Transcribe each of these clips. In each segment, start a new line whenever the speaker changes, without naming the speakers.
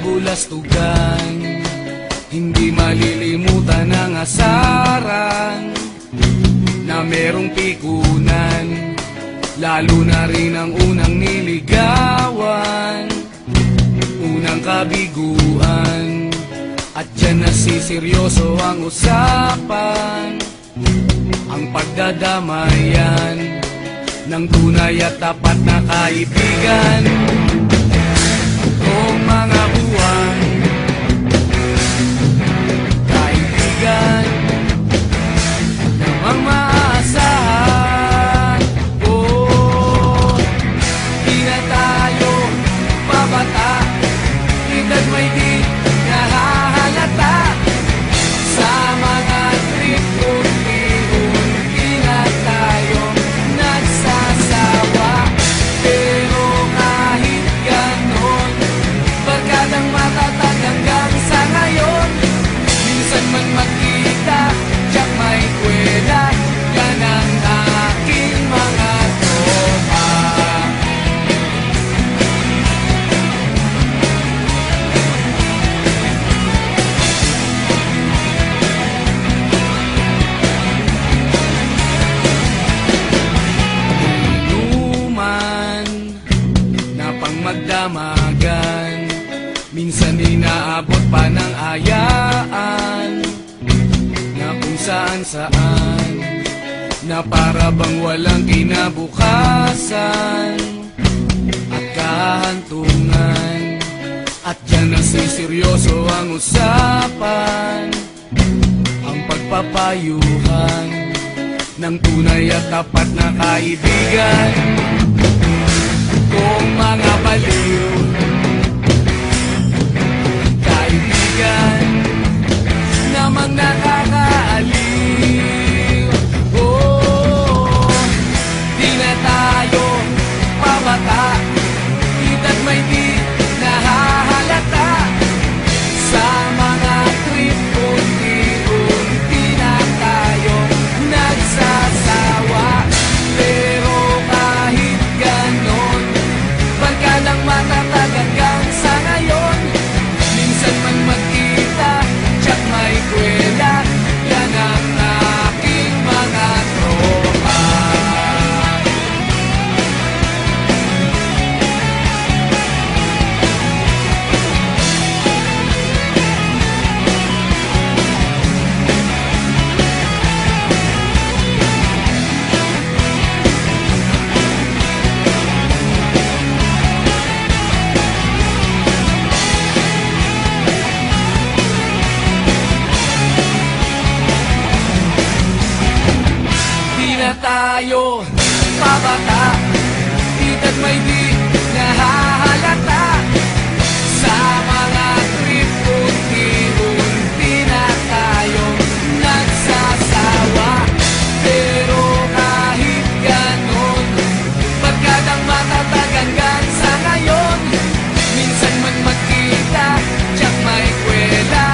kabulastugan, hindi malilimutan ang asaran na merong pikunan, lalo na rin ang unang niligawan, unang kabiguan. At dyan nasiseryoso ang usapan, ang pagdadamayan ng tunay at tapat na kaibigan. Ang mga buwan, kaibigan, namang maaasahan. Oh, di na tayo babata, edad may di nahahalata. Sa mga trip unti-unti na tayo nagsasawa. Pero kahit ganon, barkadang matatag hanggang sa ngayon. Minsan man magkita, tiyak may kwela, yan ang aking mga tropa. Inuman na pang magdamagan, minsan inaabot pa ng ayaan, na kung saan-saan, na para bang walang kinabukasan at kahantungan. At dyan nasiseryoso ang usapan, ang pagpapayuhan ng tunay at tapat na kaibigan. Kung mga baliw, kaibigan, namang nakakaaliw. Oh, di na tayo pabata, edad may di nahahalata. Sa mga trip unti-unti na tayo nagsasawa. Pero kahit ganon, barkadang matatag hanggang sa ngayon. Minsan man magkita, tiyak may kwela, yan ang aking mga tropa. Di na tayo pabata, edad may di nahahalata. Sa mga trip unti-unti na tayo nagsasawa. Pero kahit ganon, barkadang matatag hanggang sa ngayon. Minsan man magkita, tiyak may kwela,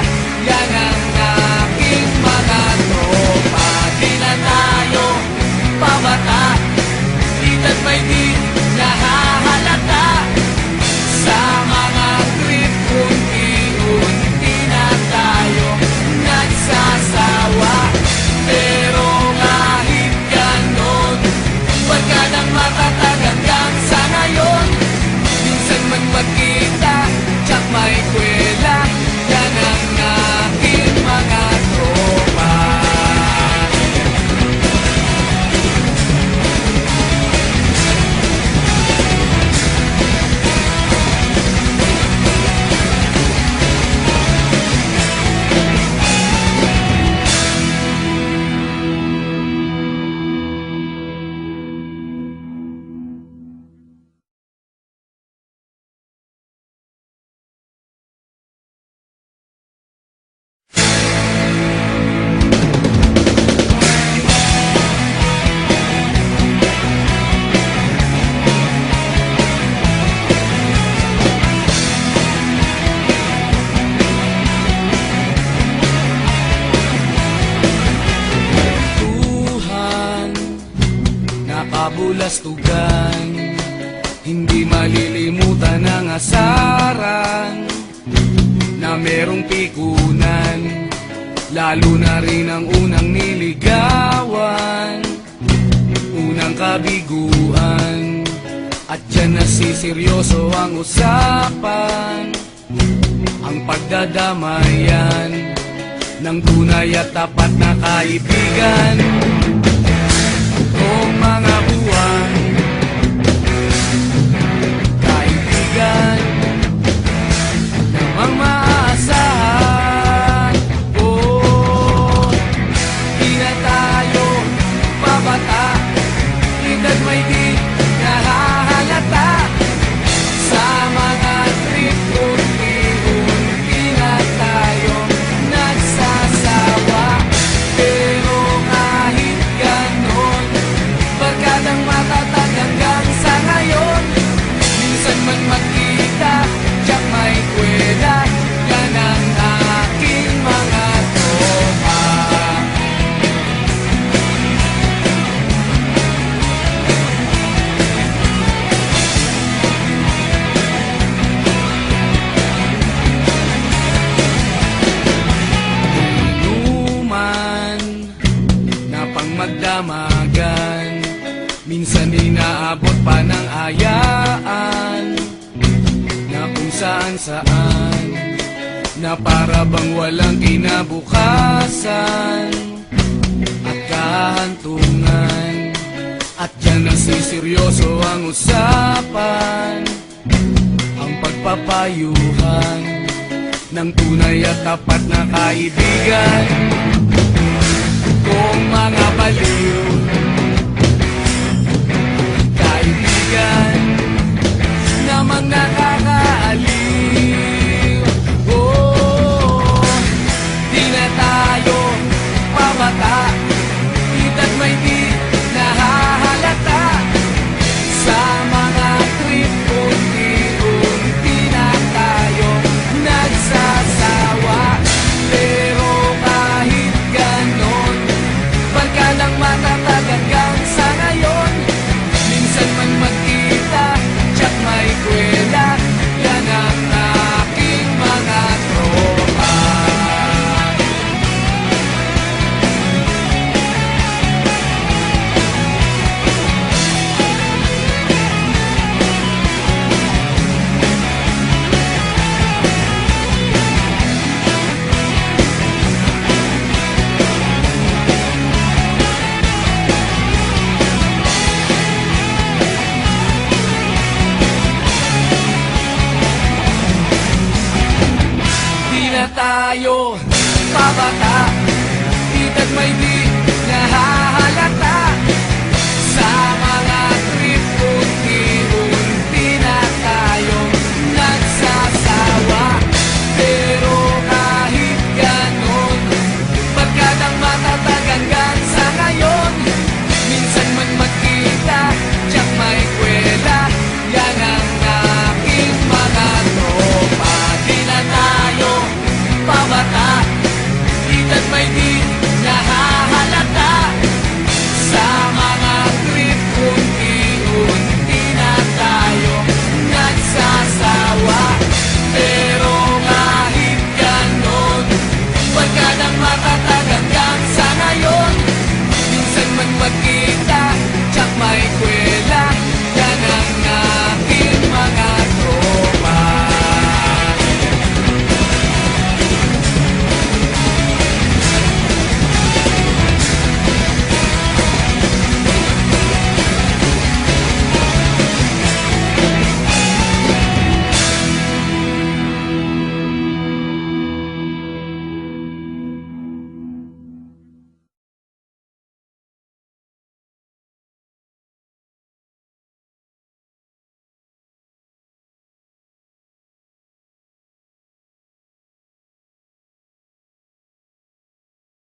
yan ang aking mga tropa. Di na tayo pabata, edad may di nahahalata. Sa mga trip unti-unti na tayo nagsasawa. Pero kahit ganon, barkadang matatag hanggang sa ngayon. Minsan man magkita, tiyak may kwela, yan ang aking mga tropa. kabulastugan, hindi malilimutan ang asaran na merong pikunan, lalo na rin ang unang niligawan, unang kabiguan. At dyan nasiseryoso ang usapan, ang pagdadamayan ng tunay at tapat na kaibigan. Kung mga buwan, kaibigan namang maaasahan. Oh, di na tayo babata, edad may di nahahalata. Sa mga trip unti-unti na tayo nagsasawa. Pero kahit ganon, barkadang matatag hanggang sa ngayon. Minsan man magkita, tiyak may kwela, yan ang aking mga tropa. Inuman na pang magdamagan, minsan inaabot pa ng ayaan, na kung saan na para bang walang kinabukasan at kahantungan. At dyan nasiseryoso ang usapan, ang pagpapayuhan ng tunay at tapat na kaibigan. Kung